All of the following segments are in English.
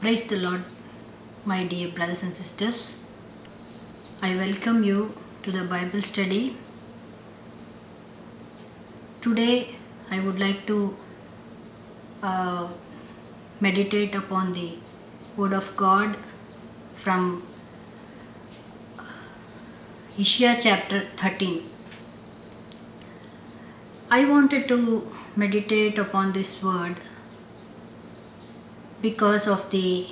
Praise the Lord, my dear brothers and sisters. I welcome you to the Bible study. Today, I would like to meditate upon the Word of God from Isaiah chapter 13. I wanted to meditate upon this word because of the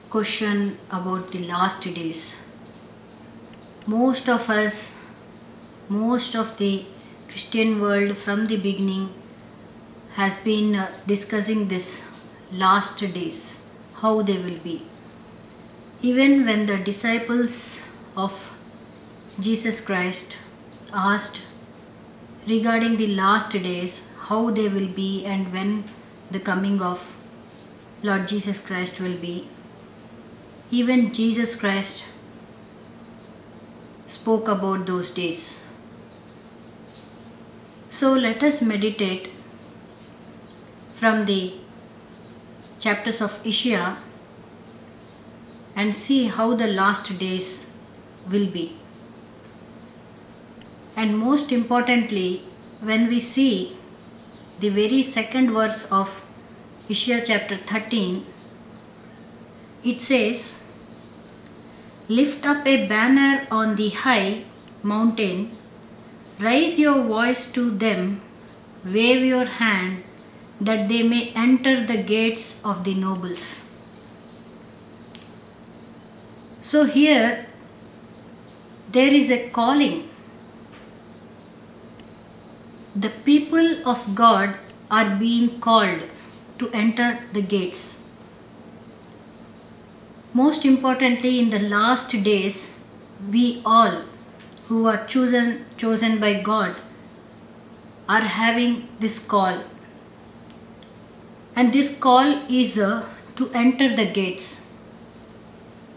question about the last days. Most of us, most of the Christian world from the beginning has been discussing this last days, how they will be. Even when the disciples of Jesus Christ asked regarding the last days, how they will be and when the coming of Lord Jesus Christ will be, even Jesus Christ spoke about those days. So let us meditate from the chapters of Isaiah and see how the last days will be. And most importantly, when we see the very second verse of Isaiah chapter 13, it says, "Lift up a banner on the high mountain, raise your voice to them, wave your hand, that they may enter the gates of the nobles." So here there is a calling. The people of God are being called to enter the gates. Most importantly, in the last days, we all who are chosen by God are having this call. And this call is to enter the gates.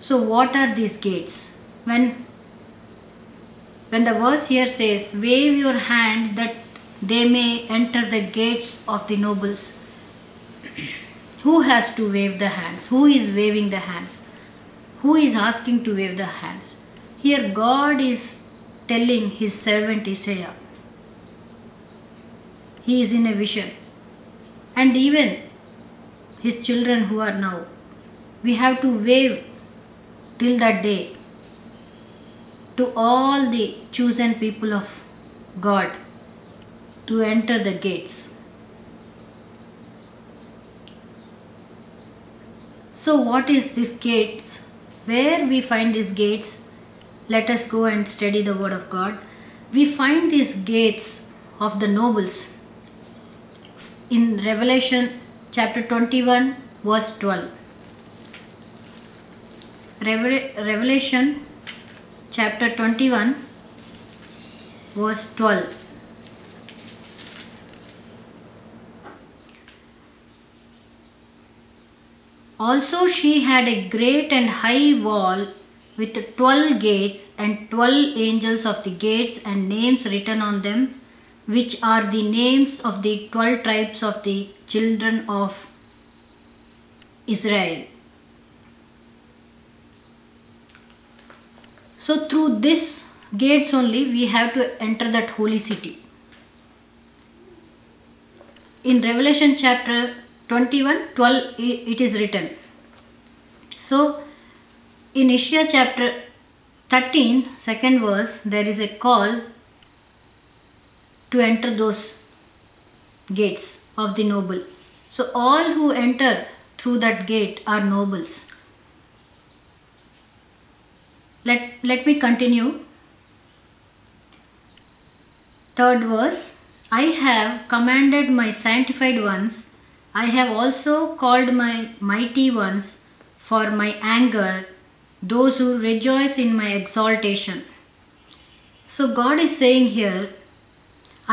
So what are these gates? When the verse here says, "Wave your hand that they may enter the gates of the nobles," who has to wave the hands? Who is waving the hands? Who is asking to wave the hands? Here God is telling his servant Isaiah. He is in a vision. And even his children who are now, we have to wave till that day to all the chosen people of God to enter the gates. So what is these gates? Where we find these gates? Let us go and study the word of God. We find these gates of the nobles in Revelation chapter 21 verse 12. Revelation chapter 21 verse 12. "Also she had a great and high wall with 12 gates, and 12 angels of the gates, and names written on them, which are the names of the 12 tribes of the children of Israel." So through this gates only we have to enter that holy city. In Revelation chapter 21:12 it is written. So in Isaiah chapter 13 second verse, there is a call to enter those gates of the noble. So all who enter through that gate are nobles. Let me continue. Third verse, "I have commanded my sanctified ones, I have also called my mighty ones for my anger, those who rejoice in my exaltation." So God is saying here,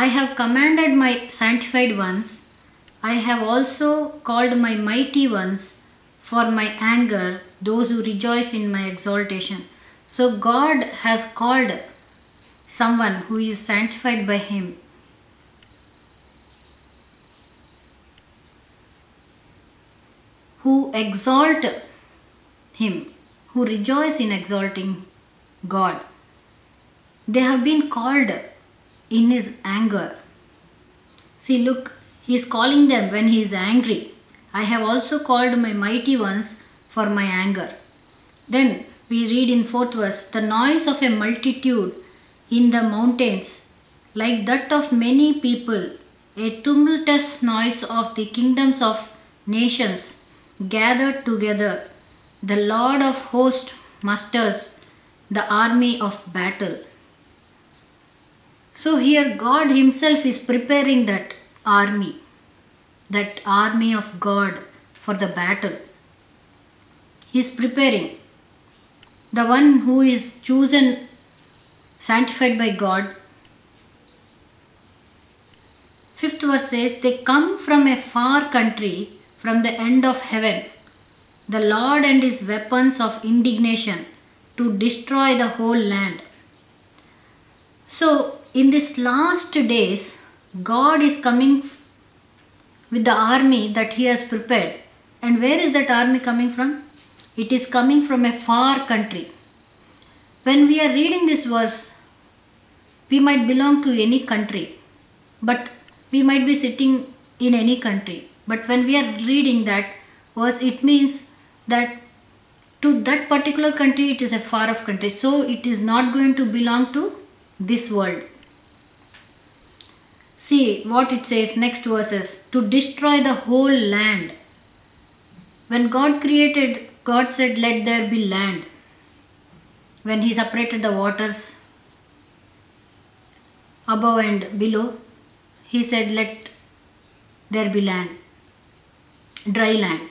I have commanded my sanctified ones, I have also called my mighty ones for my anger, those who rejoice in my exaltation. So God has called someone who is sanctified by him. who exalt Him, who rejoice in exalting God. They have been called in His anger. See, look, He is calling them when He is angry. I have also called my mighty ones for my anger. Then we read in 4th verse, the noise of a multitude in the mountains, like that of many people, a tumultuous noise of the kingdoms of nations gathered together. The Lord of hosts musters the army of battle. So here God Himself is preparing that army of God for the battle. He is preparing. The one who is chosen, sanctified by God. 5th verse says, they come from a far country, from the end of heaven, the Lord and His weapons of indignation, to destroy the whole land. So, in these last days, God is coming with the army that He has prepared. And where is that army coming from? It is coming from a far country. When we are reading this verse, we might belong to any country, but we might be sitting in any country. But when we are reading that verse, it means that to that particular country it is a far off country. So it is not going to belong to this world. See what it says, next verses, to destroy the whole land. When God created, God said, let there be land. When He separated the waters above and below, He said, let there be land, dry land.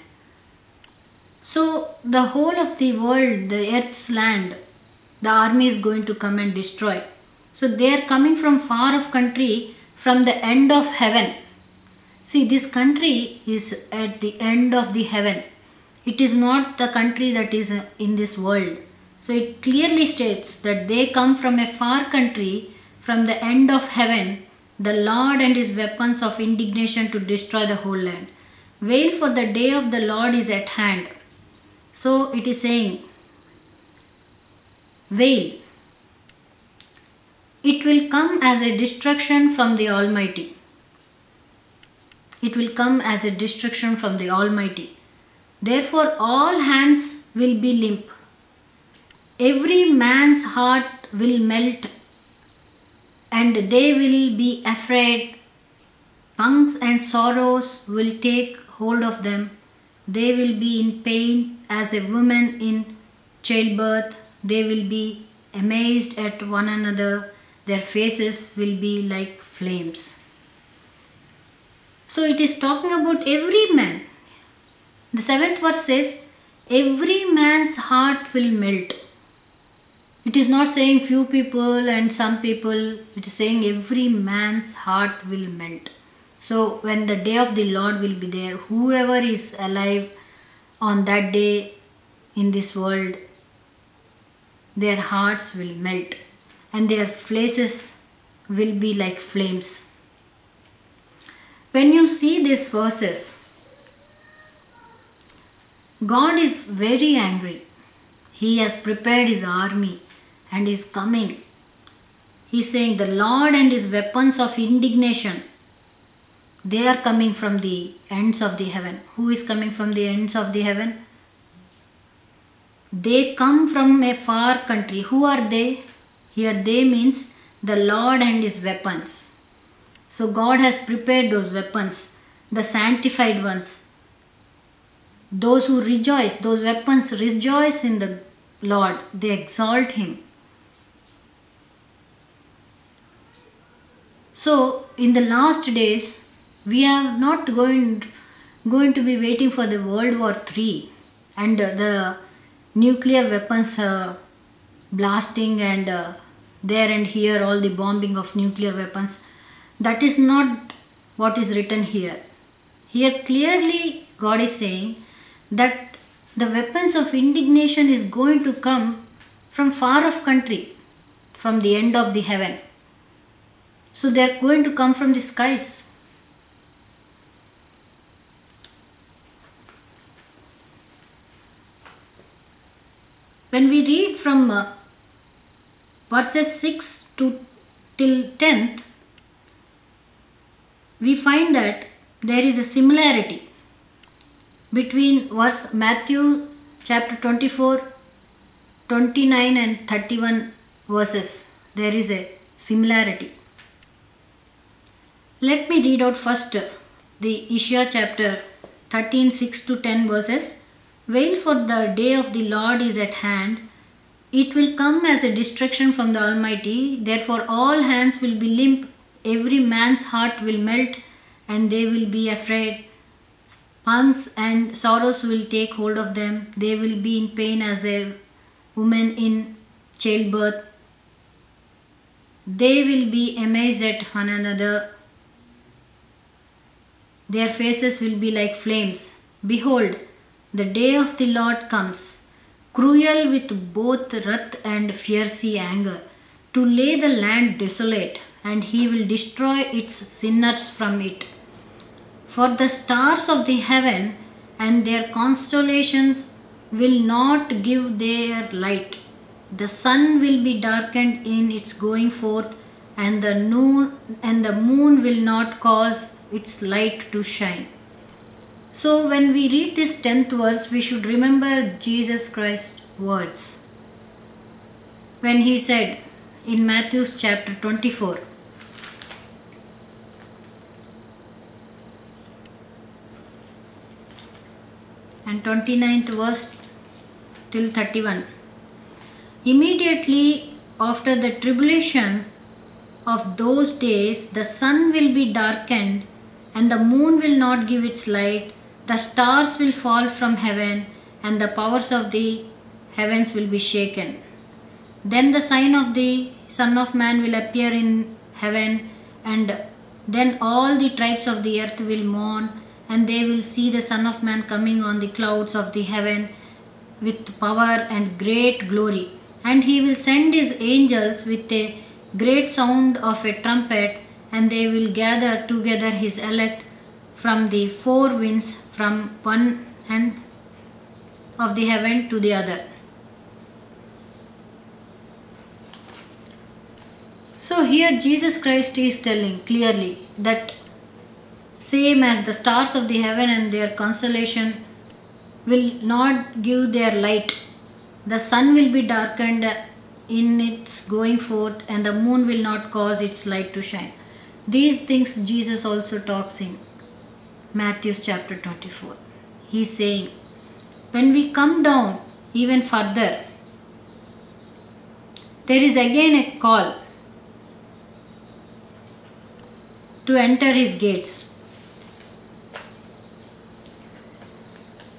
So the whole of the world, the earth's land, the army is going to come and destroy. So they are coming from far off country, from the end of heaven. See, this country is at the end of the heaven. It is not the country that is in this world. So it clearly states that they come from a far country, from the end of heaven, the Lord and His weapons of indignation to destroy the whole land. Wail, for the day of the Lord is at hand. So it is saying, wail. It will come as a destruction from the Almighty. It will come as a destruction from the Almighty. Therefore all hands will be limp. Every man's heart will melt, and they will be afraid. Pangs and sorrows will take hold of them. They will be in pain as a woman in childbirth. They will be amazed at one another. Their faces will be like flames. So it is talking about every man. The 7th verse says, every man's heart will melt. It is not saying few people and some people. It is saying every man's heart will melt. So when the day of the Lord will be there, whoever is alive on that day in this world, their hearts will melt and their faces will be like flames. When you see these verses, God is very angry. He has prepared His army and is coming. He is saying the Lord and His weapons of indignation, they are coming from the ends of the heaven. Who is coming from the ends of the heaven? They come from a far country. Who are they? Here they means the Lord and His weapons. So God has prepared those weapons, the sanctified ones. Those who rejoice, those weapons rejoice in the Lord. They exalt Him. So in the last days, we are not going to be waiting for the World War III and the nuclear weapons blasting and there and here, all the bombing of nuclear weapons. That is not what is written here. Here clearly God is saying that the weapons of indignation is going to come from far off country, from the end of the heaven. So they are going to come from the skies. When we read from verses 6 to till 10th, we find that there is a similarity between Matthew chapter 24, 29 and 31 verses. There is a similarity. Let me read out first the Isaiah chapter 13, 6 to 10 verses. Wail, for the day of the Lord is at hand. It will come as a destruction from the Almighty. Therefore all hands will be limp, every man's heart will melt, and they will be afraid. Pangs and sorrows will take hold of them. They will be in pain as a woman in childbirth. They will be amazed at one another. Their faces will be like flames. Behold, the day of the Lord comes, cruel with both wrath and fiery anger, to lay the land desolate, and he will destroy its sinners from it. For the stars of the heaven and their constellations will not give their light. The sun will be darkened in its going forth, and the moon will not cause its light to shine. So when we read this 10th verse, we should remember Jesus Christ's words. When he said in Matthew chapter 24, and 29th verse till 31. Immediately after the tribulation of those days, the sun will be darkened, and the moon will not give its light. The stars will fall from heaven, and the powers of the heavens will be shaken. Then the sign of the Son of Man will appear in heaven, and then all the tribes of the earth will mourn, and they will see the Son of Man coming on the clouds of the heaven with power and great glory. And he will send his angels with a great sound of a trumpet, and they will gather together his elect from the four winds, from one end of the heaven to the other. So here Jesus Christ is telling clearly that same as the stars of the heaven and their constellation will not give their light, the sun will be darkened in its going forth, and the moon will not cause its light to shine. These things Jesus also talks in Matthew chapter 24. He is saying, when we come down even further, there is again a call to enter his gates.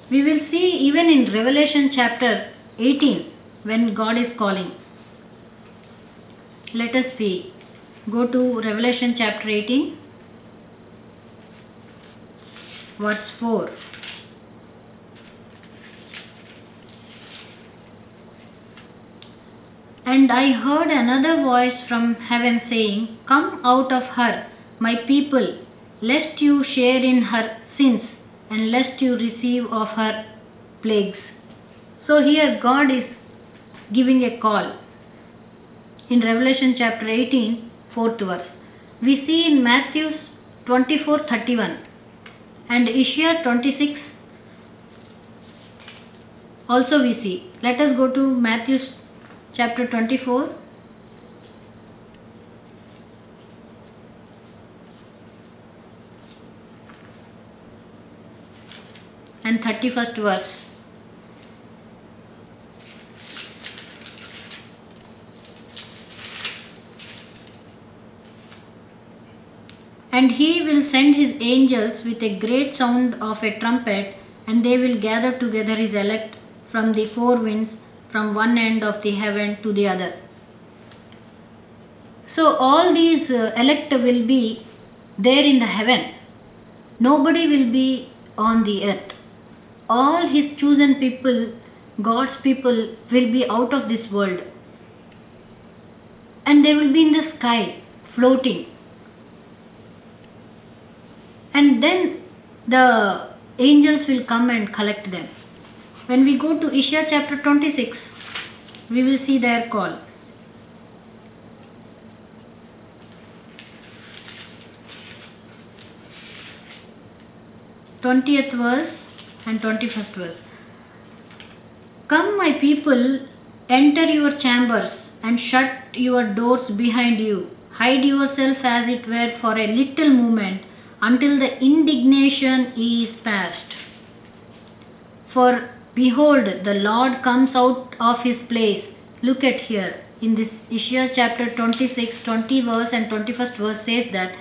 We will see even in Revelation chapter 18 when God is calling. Let us see. Go to Revelation chapter 18, verse 4. And I heard another voice from heaven saying, Come out of her, my people, lest you share in her sins, and lest you receive of her plagues. So here God is giving a call. In Revelation chapter 18, 4th verse. We see in Matthew 24:31 and Isaiah 26 also we see. Let us go to Matthew chapter 24 and 31st verse. And he will send his angels with a great sound of a trumpet, and they will gather together his elect from the four winds, from one end of the heaven to the other. So all these elect will be there in the heaven. Nobody will be on the earth. All his chosen people, God's people, will be out of this world. And they will be in the sky, floating. And then the angels will come and collect them. When we go to Isaiah chapter 26, We will see their call. Twentieth verse and 21st verse. Come, my people, enter your chambers and shut your doors behind you. Hide yourself as it were for a little moment until the indignation is past. For behold, the Lord comes out of his place. Look at here. In this Isaiah chapter 26, 20 verse and 21st verse says that,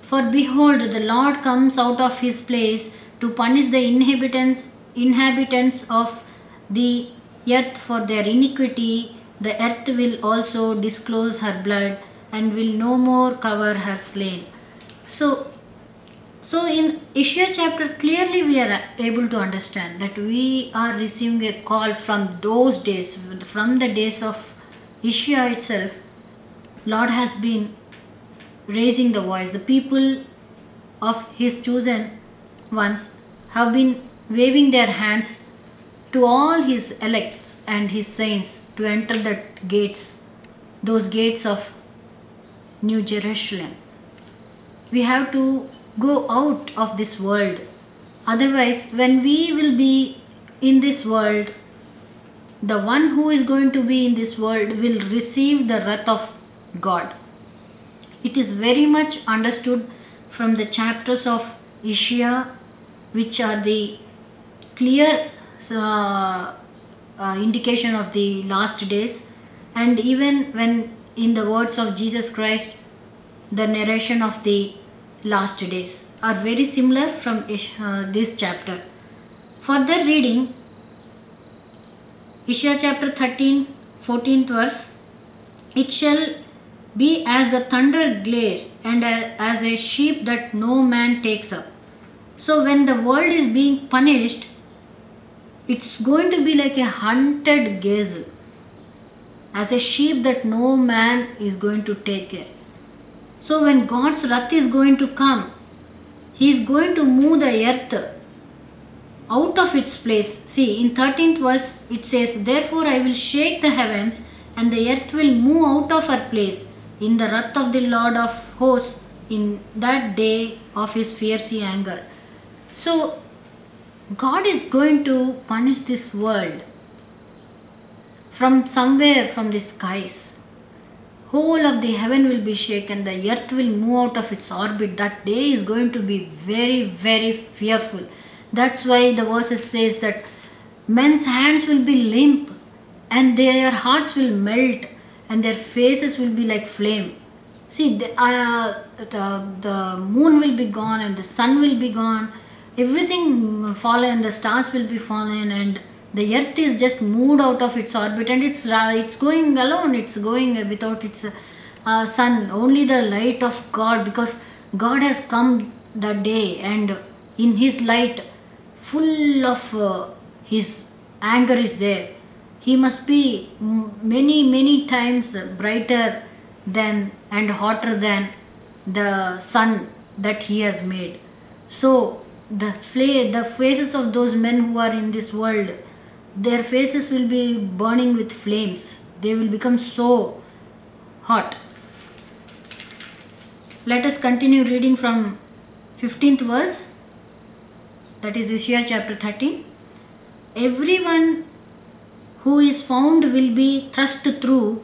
for behold, the Lord comes out of his place to punish the inhabitants of the earth for their iniquity. The earth will also disclose her blood and will no more cover her slain. So in Isaiah chapter, clearly we are able to understand that we are receiving a call from those days, from the days of Isaiah itself. Lord has been raising the voice. The people of his chosen ones have been waving their hands to all his elects and his saints to enter the gates, those gates of New Jerusalem. We have to go out of this world. Otherwise, when we will be in this world, the one who is going to be in this world will receive the wrath of God. It is very much understood from the chapters of Isaiah, which are the clear indication of the last days, and even when in the words of Jesus Christ, the narration of the last days are very similar from this chapter. Further reading, Isaiah chapter 13, 14th verse. It shall be as the thunder glares and as a sheep that no man takes up. So when the world is being punished, it's going to be like a hunted gazelle, as a sheep that no man is going to take care. So when God's wrath is going to come, he is going to move the earth out of its place. See, in 13th verse it says, therefore I will shake the heavens and the earth will move out of her place in the wrath of the Lord of hosts in that day of his fierce anger. So God is going to punish this world from somewhere from the skies. Whole of the heaven will be shaken, the earth will move out of its orbit. That day is going to be very, very fearful. That's why the verses says that men's hands will be limp and their hearts will melt and their faces will be like flame. See, the moon will be gone and the sun will be gone. Everything fallen, the stars will be fallen, and the earth is just moved out of its orbit, and it's going alone. It's going without its sun. Only the light of God, because God has come that day, and in his light, full of his anger is there. He must be many times brighter than and hotter than the sun that he has made. So the faces of those men who are in this world, their faces will be burning with flames. They will become so hot. Let us continue reading from 15th verse, that is Isaiah chapter 13. Everyone who is found will be thrust through,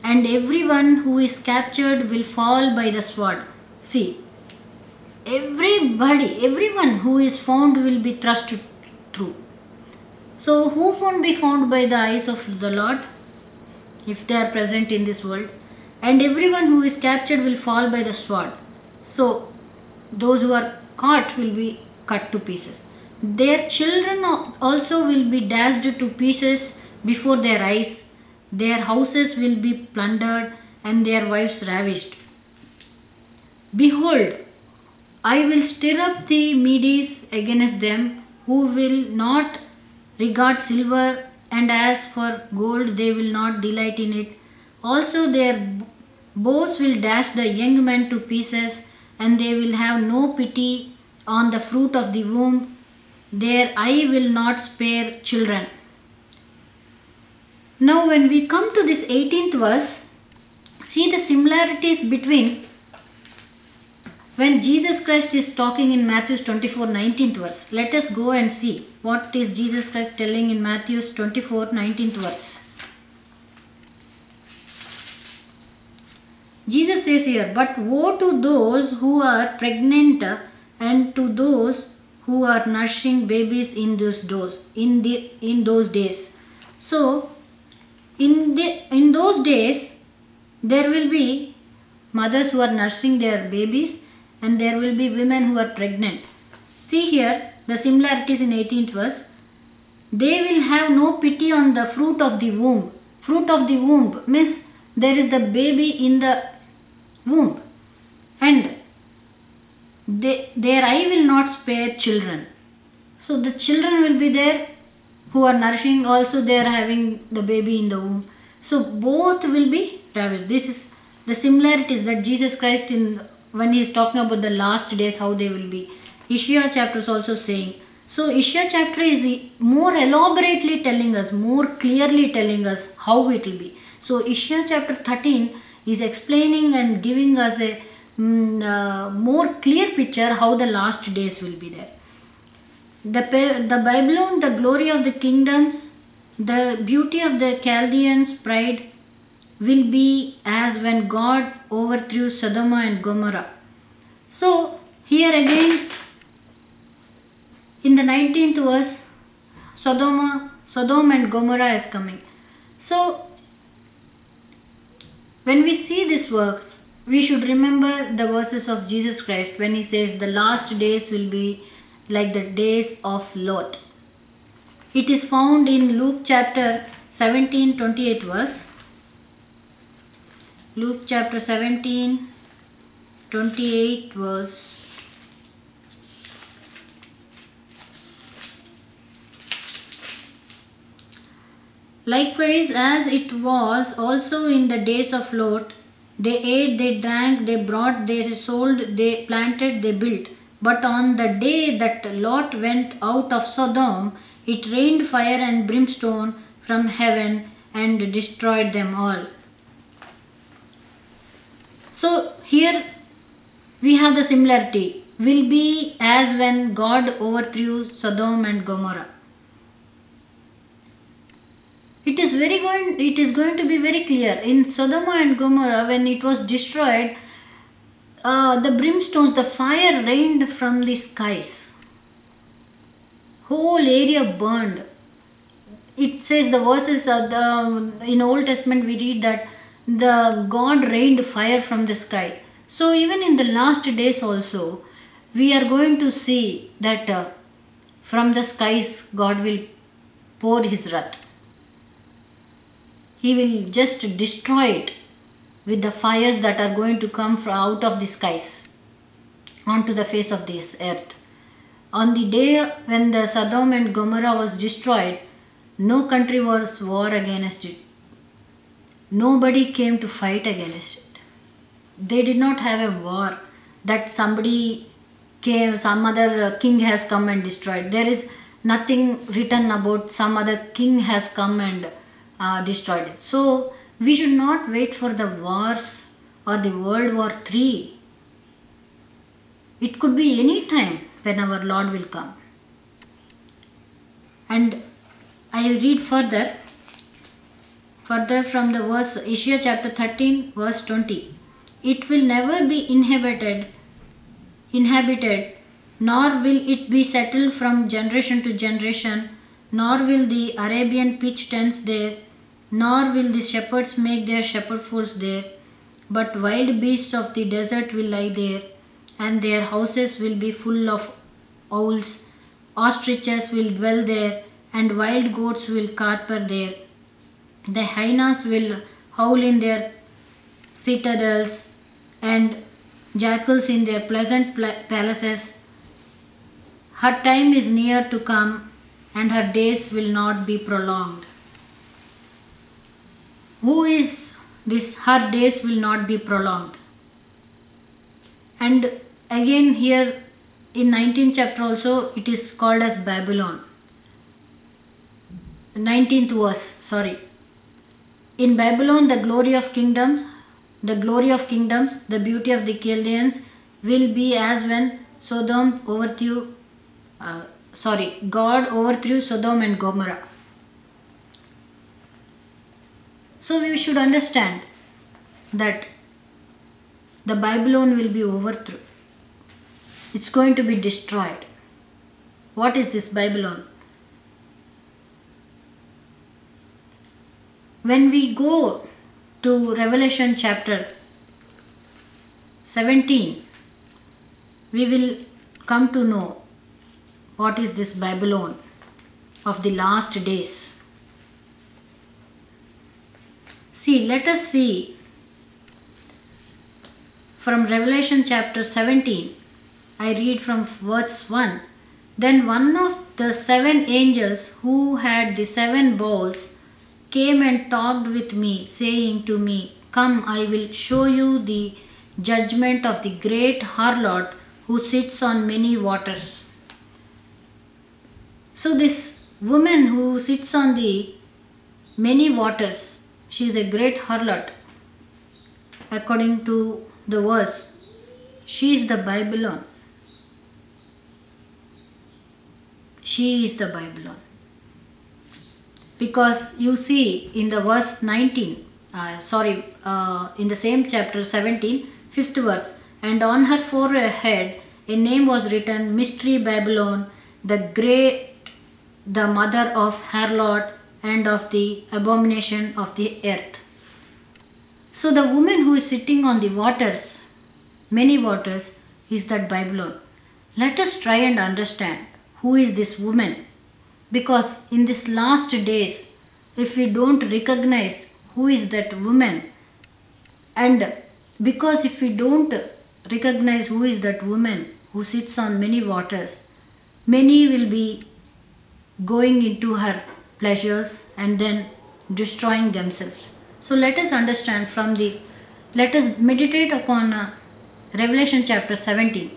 and everyone who is captured will fall by the sword. See, everyone who is found will be thrust through. So who won't be found by the eyes of the Lord if they are present in this world? And everyone who is captured will fall by the sword. So those who are caught will be cut to pieces. Their children also will be dashed to pieces before their eyes. Their houses will be plundered and their wives ravished. Behold, I will stir up the Medes against them, who will not regard silver, and as for gold they will not delight in it. Also their bows will dash the young men to pieces, and they will have no pity on the fruit of the womb. Their eye will not spare children. Now when we come to this 18th verse, see the similarities between when Jesus Christ is talking in Matthew 24, 19th verse. Let us go and see what is Jesus Christ telling in Matthew 24, 19th verse. Jesus says here, but woe to those who are pregnant and to those who are nursing babies in those days. So in those days there will be mothers who are nursing their babies and there will be women who are pregnant. See here the similarities in 18th verse. They will have no pity on the fruit of the womb. Fruit of the womb means there is the baby in the womb, and their eye will not spare children. So the children will be there who are nourishing, also they are having the baby in the womb. So both will be ravished. This is the similarities that Jesus Christ when he is talking about the last days, how they will be. Isaiah chapter is also saying. So Isaiah chapter is more elaborately telling us, more clearly telling us how it will be. So Isaiah chapter 13 is explaining and giving us a more clear picture how the last days will be there. The Babylon, the glory of the kingdoms, the beauty of the Chaldeans' pride will be as when God overthrew Sodom and Gomorrah. So here again in the 19th verse, Sodom and Gomorrah is coming. So when we see this works, we should remember the verses of Jesus Christ when he says the last days will be like the days of Lot. It is found in Luke chapter 17, 28 verse. Luke chapter 17, 28 verse. Likewise, as it was also in the days of Lot, they ate, they drank, they brought, they sold, they planted, they built. But on the day that Lot went out of Sodom, it rained fire and brimstone from heaven and destroyed them all. So here we have the similarity. Will be as when God overthrew Sodom and Gomorrah. It is going to be very clear. In Sodom and Gomorrah, when it was destroyed, the brimstones, the fire rained from the skies. Whole area burned. It says the verses in Old Testament we read that the God rained fire from the sky. So even in the last days also, we are going to see that from the skies God will pour his wrath. He will just destroy it with the fires that are going to come out of the skies onto the face of this earth. On the day when the Sodom and Gomorrah was destroyed, no country was war against it. Nobody came to fight against it. They did not have a war that somebody came, some other king has come and destroyed. There is nothing written about some other king has come and destroyed it. So we should not wait for the wars or the World War III. It could be any time when our Lord will come. And I will read further from the verse Isaiah chapter 13 verse 20. It will never be inhabited, nor will it be settled from generation to generation, nor will the Arabian pitch tents there, nor will the shepherds make their shepherdfolds there, but wild beasts of the desert will lie there, and their houses will be full of owls. Ostriches will dwell there, and wild goats will caper there. The hyenas will howl in their citadels, and jackals in their pleasant palaces. Her time is near to come, and her days will not be prolonged. Who is this? Her days will not be prolonged. And again here in 19th chapter also it is called as Babylon. 19th verse, sorry. In Babylon, the glory of kingdoms, the beauty of the Chaldeans will be as when God overthrew Sodom and Gomorrah. So we should understand that the Babylon will be overthrown. It's going to be destroyed. What is this Babylon? When we go to Revelation chapter 17, we will come to know what is this Babylon of the last days. See, let us see from Revelation chapter 17. I read from verse 1. Then one of the 7 angels who had the 7 bowls came and talked with me, saying to me, Come, I will show you the judgment of the great harlot who sits on many waters. So this woman who sits on the many waters, she is a great harlot. According to the verse, she is the Babylon. She is the Babylon. Because you see in the verse 19, in the same chapter 17, 5th verse, and on her forehead a name was written, Mystery Babylon, the great, the mother of harlot and of the abomination of the earth. So the woman who is sitting on the waters, many waters, is that Babylon. Let us try and understand who is this woman. Because in these last days, if we don't recognize who is that woman, and because if we don't recognize who is that woman who sits on many waters, many will be going into her pleasures and then destroying themselves. So let us understand let us meditate upon Revelation chapter 17.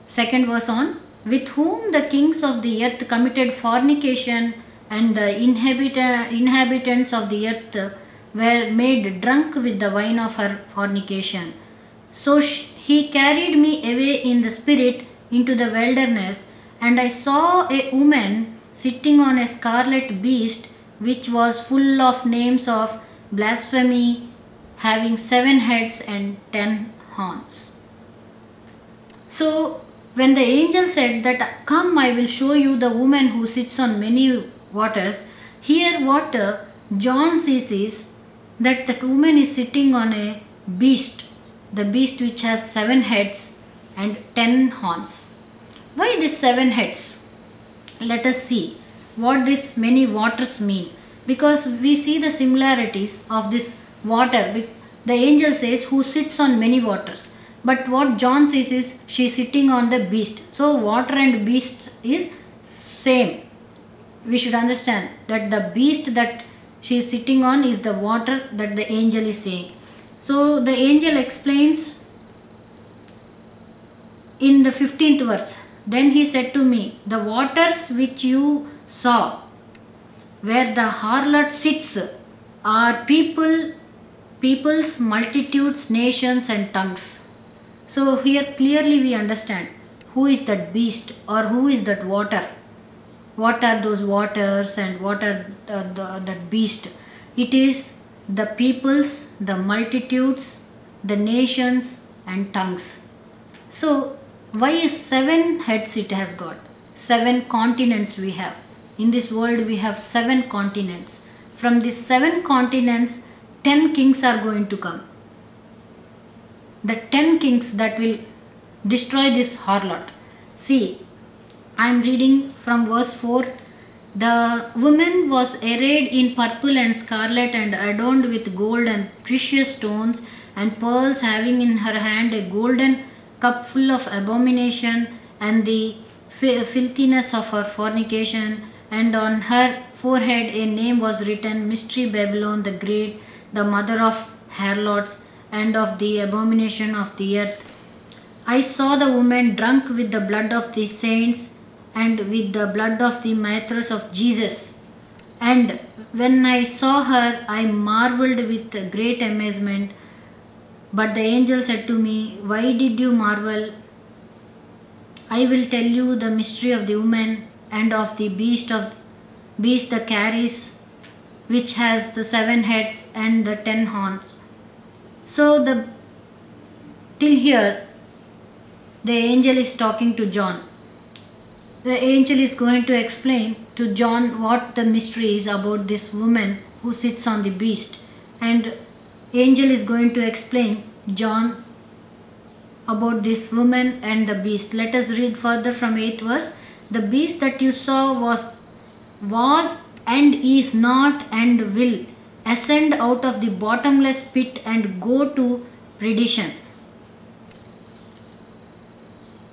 Second verse on. With whom the kings of the earth committed fornication, and the inhabitants of the earth were made drunk with the wine of her fornication. So he carried me away in the spirit into the wilderness, and I saw a woman sitting on a scarlet beast, which was full of names of blasphemy, having 7 heads and 10 horns. So when the angel said that, Come, I will show you the woman who sits on many waters, here what John sees is that woman is sitting on a beast, the beast which has 7 heads and 10 horns. Why these 7 heads? Let us see what these many waters mean. Because we see the similarities of this water. The angel says, who sits on many waters. But what John says is, she is sitting on the beast. So water and beast is same. We should understand that the beast that she is sitting on is the water that the angel is saying. So the angel explains in the 15th verse. Then he said to me, the waters which you saw, where the harlot sits, are peoples, multitudes, nations and tongues. So here clearly we understand who is that beast or who is that water. What are those waters and what are that beast? It is the peoples, the multitudes, the nations and tongues. So why is 7 heads it has got? 7 continents we have. In this world we have 7 continents. From these 7 continents, 10 kings are going to come. The 10 kings that will destroy this harlot. See, I am reading from verse 4. The woman was arrayed in purple and scarlet and adorned with gold and precious stones and pearls, having in her hand a golden cup full of abomination and the filthiness of her fornication. And on her forehead a name was written, Mystery Babylon the Great, the mother of harlots and of the abomination of the earth. I saw the woman drunk with the blood of the saints and with the blood of the martyrs of Jesus. And when I saw her, I marveled with great amazement. But the angel said to me, Why did you marvel? I will tell you the mystery of the woman and of the beast that carries, which has the 7 heads and the 10 horns. So till here the angel is talking to John. The angel is going to explain to John what the mystery is about this woman who sits on the beast, and angel is going to explain John about this woman and the beast. Let us read further from 8th verse. The beast that you saw was and is not and will ascend out of the bottomless pit and go to perdition.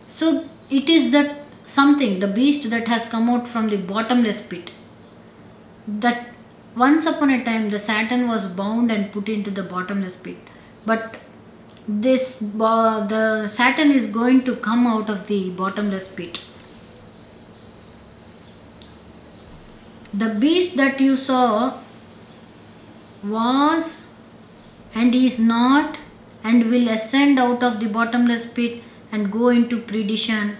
So it is the beast that has come out from the bottomless pit. That once upon a time the Satan was bound and put into the bottomless pit. But the Satan is going to come out of the bottomless pit. The beast that you saw was and is not and will ascend out of the bottomless pit and go into perdition.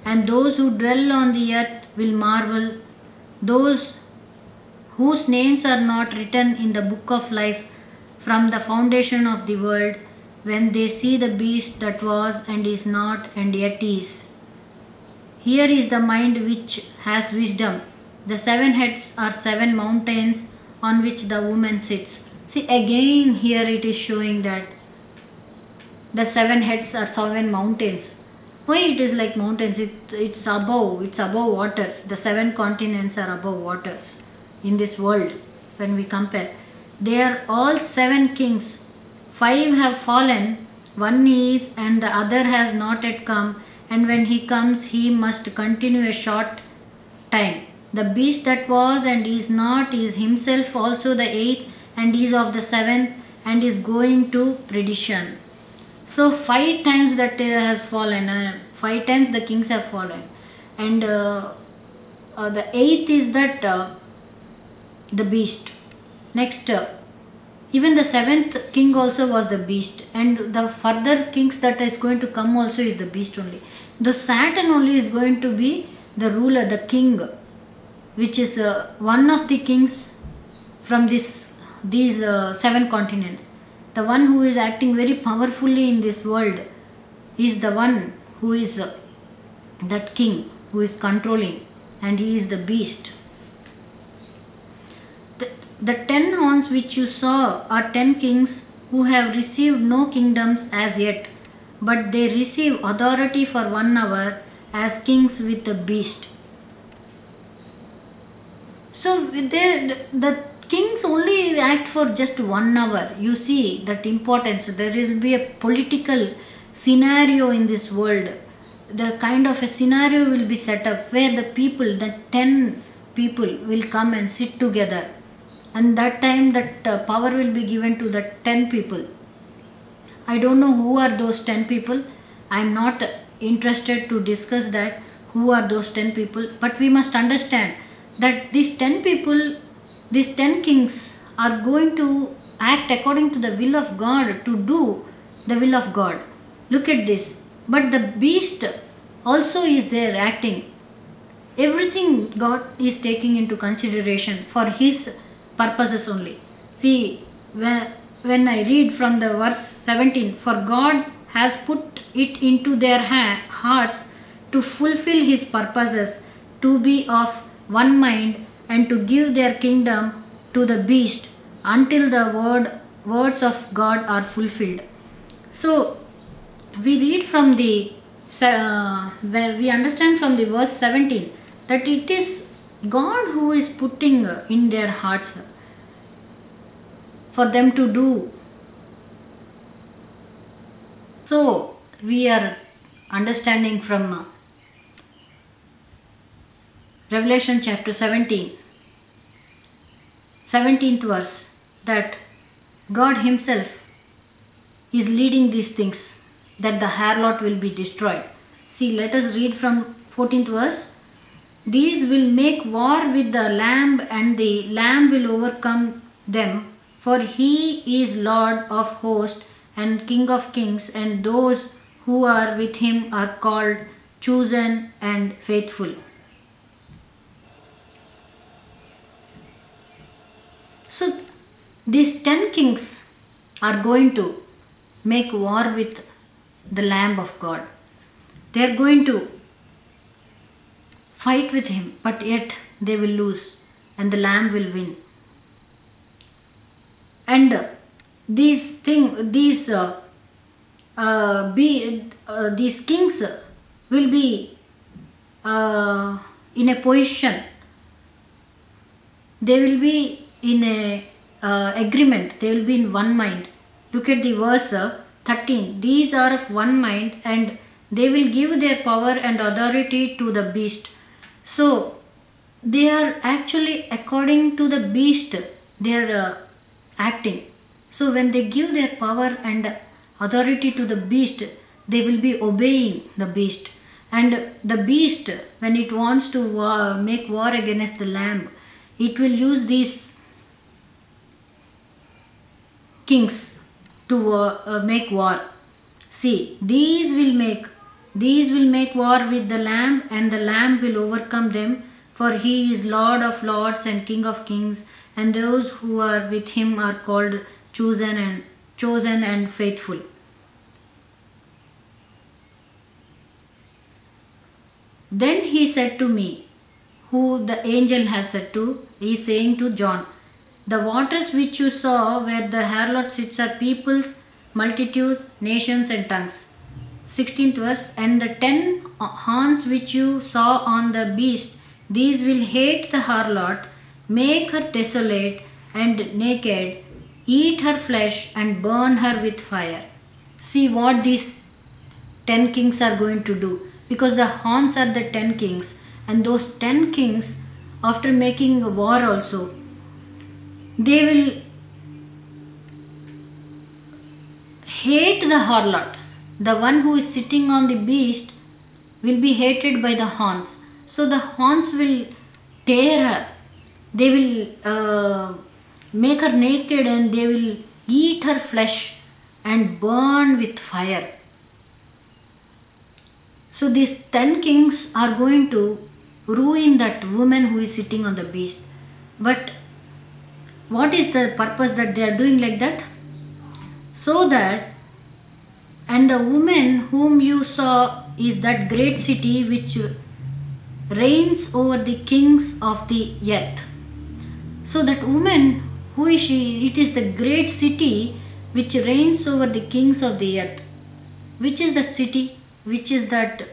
And those who dwell on the earth will marvel, those whose names are not written in the book of life from the foundation of the world, when they see the beast that was and is not and yet is. Here is the mind which has wisdom. The 7 heads are 7 mountains on which the woman sits. See, again here it is showing that the 7 heads are 7 mountains. Why it is like mountains? It's above waters. The 7 continents are above waters in this world when we compare. They are all 7 kings. 5 have fallen, 1 is, and the other has not yet come, and when he comes he must continue a short time. The beast that was and is not is himself also the 8th and is of the 7th and is going to perdition. So 5 times that has fallen, 5 times the kings have fallen, and the 8th is that the beast. Next, even the 7th king also was the beast, and the further kings that is going to come also is the beast only. The Saturn only is going to be the ruler, the king, which is one of the kings from these 7 continents. The one who is acting very powerfully in this world is the one who is that king who is controlling, and he is the beast. The 10 horns which you saw are 10 kings who have received no kingdoms as yet, but they receive authority for 1 hour as kings with the beast. So the kings only act for just 1 hour. You see that importance. There will be a political scenario in this world. The kind of a scenario will be set up where the 10 people will come and sit together. And that time that power will be given to the 10 people. I don't know who are those 10 people. I am not interested to discuss that, who are those 10 people. But we must understand that these 10 people, these 10 kings are going to act according to the will of God, to do the will of God. Look at this. But the beast also is there acting. Everything God is taking into consideration for his purposes only. See, when I read from the verse 17, for God has put it into their hearts to fulfill his purposes, to be of one mind, and to give their kingdom to the beast until the words of God are fulfilled. So we read from we understand from the verse 17 that it is God who is putting in their hearts for them to do. So we are understanding from Revelation chapter 17, 17th verse, that God himself is leading these things, that the harlot will be destroyed. See, let us read from 14th verse. these will make war with the Lamb, and the Lamb will overcome them, for he is Lord of hosts and King of kings, and those who are with him are called, chosen and faithful. So these 10 kings are going to make war with the Lamb of God. They are going to fight with him, but yet they will lose and the Lamb will win. And these kings will be in a position. They will be in a agreement. They will be in one mind. Look at the verse 13. These are of one mind, and they will give their power and authority to the beast. So they are actually according to the beast. They are acting. So when they give their power and authority to the beast, they will be obeying the beast. And the beast, when it wants to make war against the Lamb, it will use these kings to make war. See, these will make war with the Lamb, and the Lamb will overcome them, for he is Lord of lords and King of kings, and those who are with him are called, chosen and faithful. Then he said to me, who the angel has said to, he is saying to John, the waters which you saw where the harlot sits are peoples, multitudes, nations and tongues. 16th verse, and the 10 horns which you saw on the beast, these will hate the harlot, make her desolate and naked, eat her flesh and burn her with fire. See what these 10 kings are going to do, because the horns are the 10 kings, and those 10 kings, after making a war also, they will hate the harlot. The one who is sitting on the beast will be hated by the horns. So the horns will tear her. They will make her naked, and they will eat her flesh and burn with fire. So these 10 kings are going to ruin that woman who is sitting on the beast. But what is the purpose that they are doing like that? So that, and the woman whom you saw is that great city which reigns over the kings of the earth. So that woman, who is she? It is the great city which reigns over the kings of the earth. Which is that city? Which is that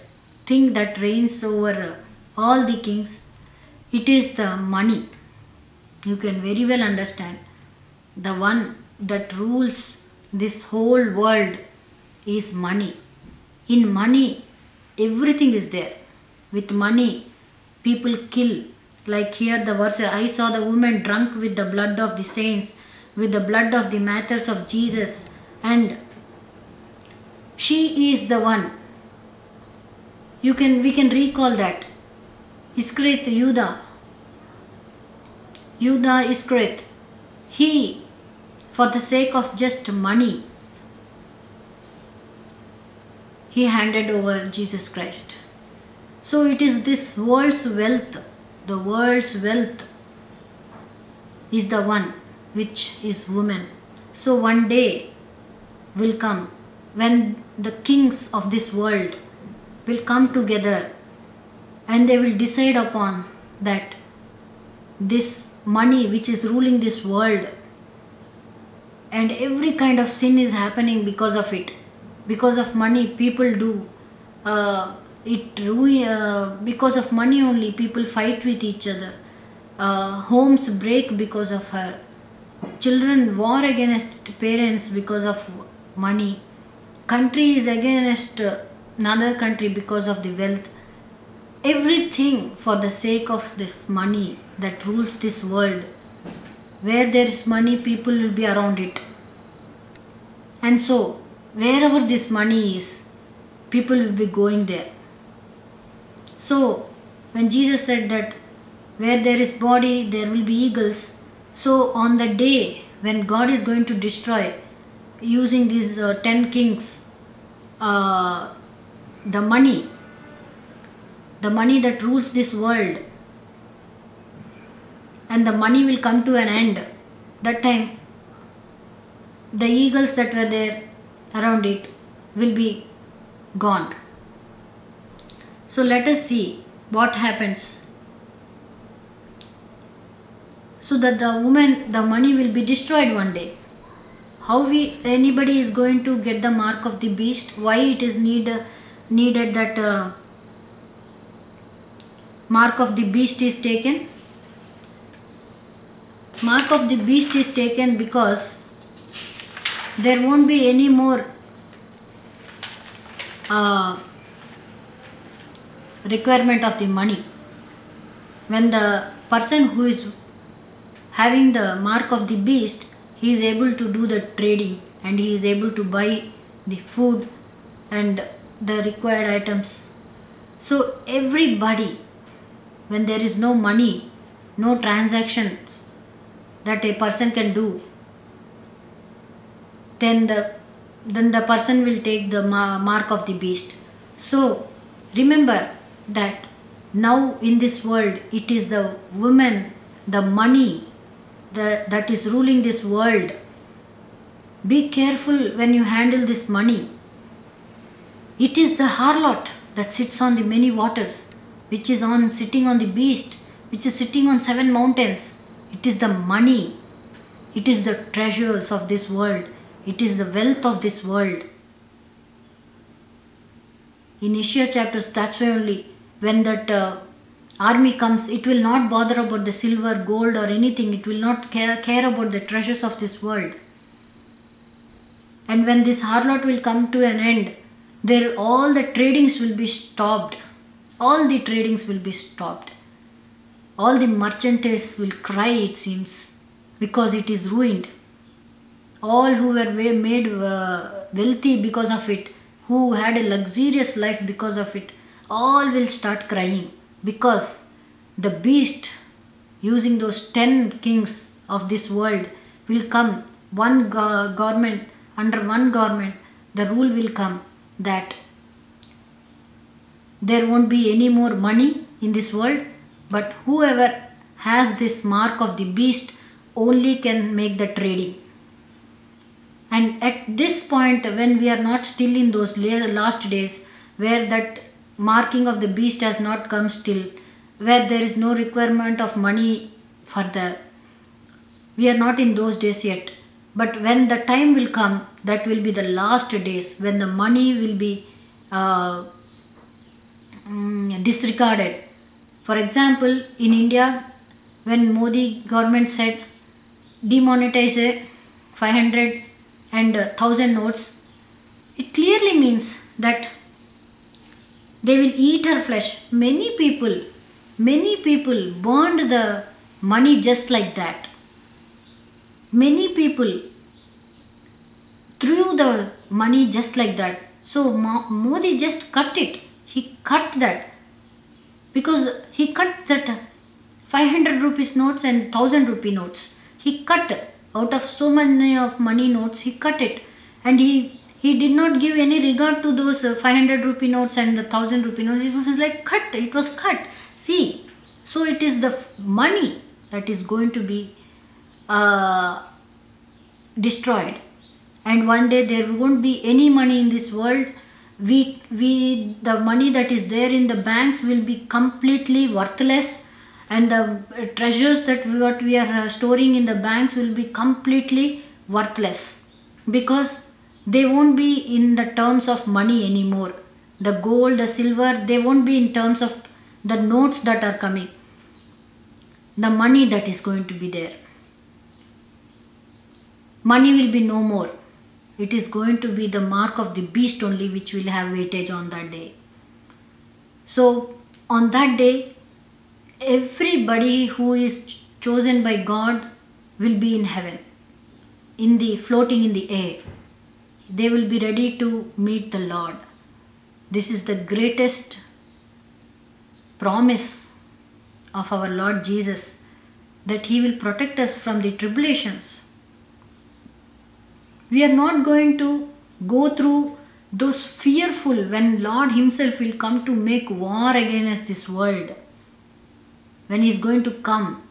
thing that reigns over all the kings? It is the money. You can very well understand. The one that rules this whole world is money. In money, everything is there. With money, people kill. Like here the verse, I saw the woman drunk with the blood of the saints, with the blood of the martyrs of Jesus, and she is the one. We can recall that. Iscariot Judah Iscariot, he, for the sake of just money, he handed over Jesus Christ. So it is this world's wealth. The world's wealth is the one which is woman. So one day will come when the kings of this world will come together, and they will decide upon that this money which is ruling this world, and every kind of sin is happening because of it. Because of money, people do because of money only, people fight with each other. Homes break because of her. Children war against parents because of money. Country is against another country because of the wealth. Everything for the sake of this money that rules this world. Where there is money, people will be around it. And so, wherever this money is, people will be going there. So, when Jesus said that where there is body, there will be eagles. So on the day when God is going to destroy, using these 10 kings, the money that rules this world, and the money will come to an end. That time, the eagles that were there around it will be gone. So let us see what happens. So that the money will be destroyed one day. How anybody is going to get the mark of the beast? Why it is needed that mark of the beast is taken? Mark of the beast is taken because there won't be any more requirement of the money. When the person who is having the mark of the beast, he is able to do the trading and he is able to buy the food and the required items. So everybody, when there is no money, no transactions that a person can do, then the person will take the mark of the beast. So remember that now in this world, it is the women, the money that is ruling this world. Be careful when you handle this money. It is the harlot that sits on the many waters, which is sitting on the beast, which is sitting on 7 mountains. It is the money. It is the treasures of this world. It is the wealth of this world. In Isaiah chapters, that's why only when that army comes, it will not bother about the silver, gold or anything. It will not care about the treasures of this world. And when this harlot will come to an end, all the tradings will be stopped. All the tradings will be stopped. All the merchandise will cry, it seems, because it is ruined. All who were made wealthy because of it, who had a luxurious life because of it, all will start crying. Because the beast, using those 10 kings of this world, will come one government, under one government, the rule will come that there won't be any more money in this world, but whoever has this mark of the beast only can make the trading. And at this point, when we are not still in those last days, where that marking of the beast has not come still, where there is no requirement of money further, we are not in those days yet. But when the time will come, that will be the last days, when the money will be disregarded. For example, in India, when Modi government said demonetize 500 and 1000 notes, it clearly means that they will eat her flesh. Many people burned the money just like that. Many people threw the money just like that. So Modi just cut it. He cut that. Because he cut that 500 rupees notes and 1000 rupee notes. He cut out of so many of money notes. He cut it. And he did not give any regard to those 500 rupee notes and the 1000 rupee notes. It was like cut. It was cut. See. So it is the money that is going to be destroyed. And one day there won't be any money in this world. The money that is there in the banks will be completely worthless, and the treasures that what we are storing in the banks will be completely worthless, because they won't be in the terms of money anymore. The gold, the silver, they won't be in terms of the notes that are coming. The money that is going to be there. Money will be no more. It is going to be the mark of the beast only, which will have weightage on that day. So on that day, everybody who is chosen by God will be in heaven, floating in the air. They will be ready to meet the Lord. This is the greatest promise of our Lord Jesus, that He will protect us from the tribulations. We are not going to go through those fearful when Lord Himself will come to make war against this world. When He is going to come,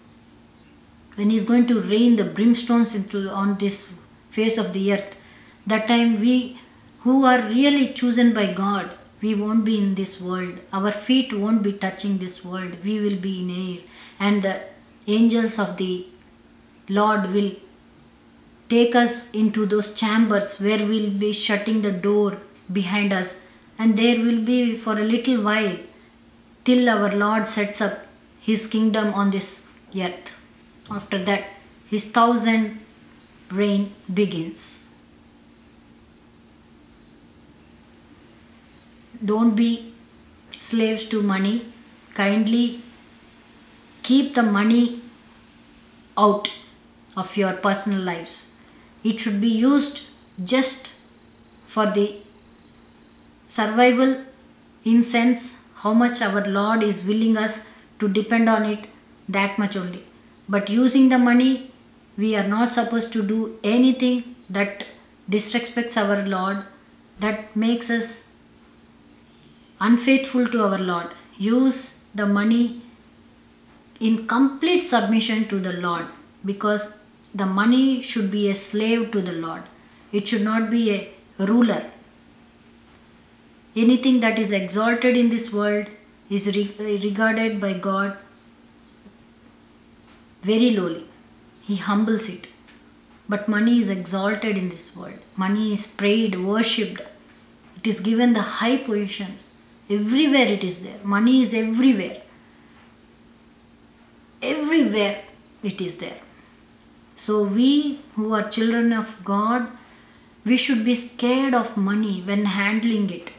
when He is going to rain the brimstones on this face of the earth, that time we who are really chosen by God, we won't be in this world. Our feet won't be touching this world. We will be in air. And the angels of the Lord will take us into those chambers where we'll be shutting the door behind us. And there will be for a little while till our Lord sets up His kingdom on this earth. After that, His 1,000 reign begins. Don't be slaves to money. Kindly keep the money out of your personal lives. It should be used just for the survival, in sense how much our Lord is willing us to depend on it, that much only. But using the money, we are not supposed to do anything that disrespects our Lord, that makes us unfaithful to our Lord. Use the money in complete submission to the Lord, because the money should be a slave to the Lord. It should not be a ruler. Anything that is exalted in this world is regarded by God very lowly. He humbles it. But money is exalted in this world. Money is prayed, worshipped. It is given the high positions. Everywhere it is there. Money is everywhere. Everywhere it is there. So we who are children of God, we should be scared of money when handling it.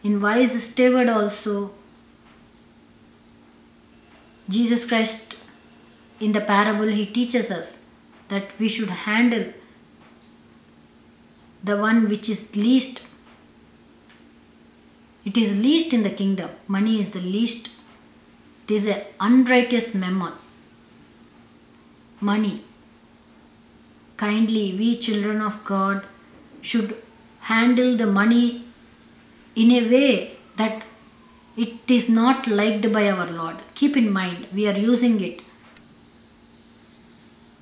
In wise steward also, Jesus Christ in the parable, He teaches us that we should handle the one which is least. It is least in the kingdom. Money is the least. It is an unrighteous mammon. Money. Kindly, we children of God should handle the money in a way that it is not liked by our Lord. Keep in mind, we are using it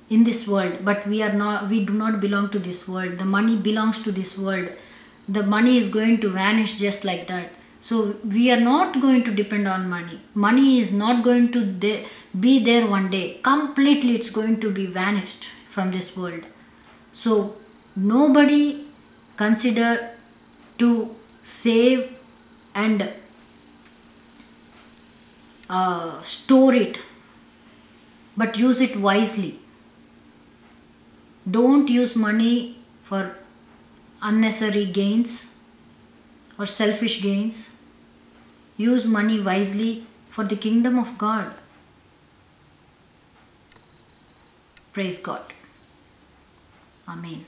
in this world, but we do not belong to this world. The money belongs to this world. The money is going to vanish just like that. So we are not going to depend on money. Money is not going to be there one day. Completely it's going to be vanished from this world. So nobody consider to save and store it, but use it wisely. Don't use money for unnecessary gains or selfish gains. Use money wisely for the kingdom of God. Praise God. Amen.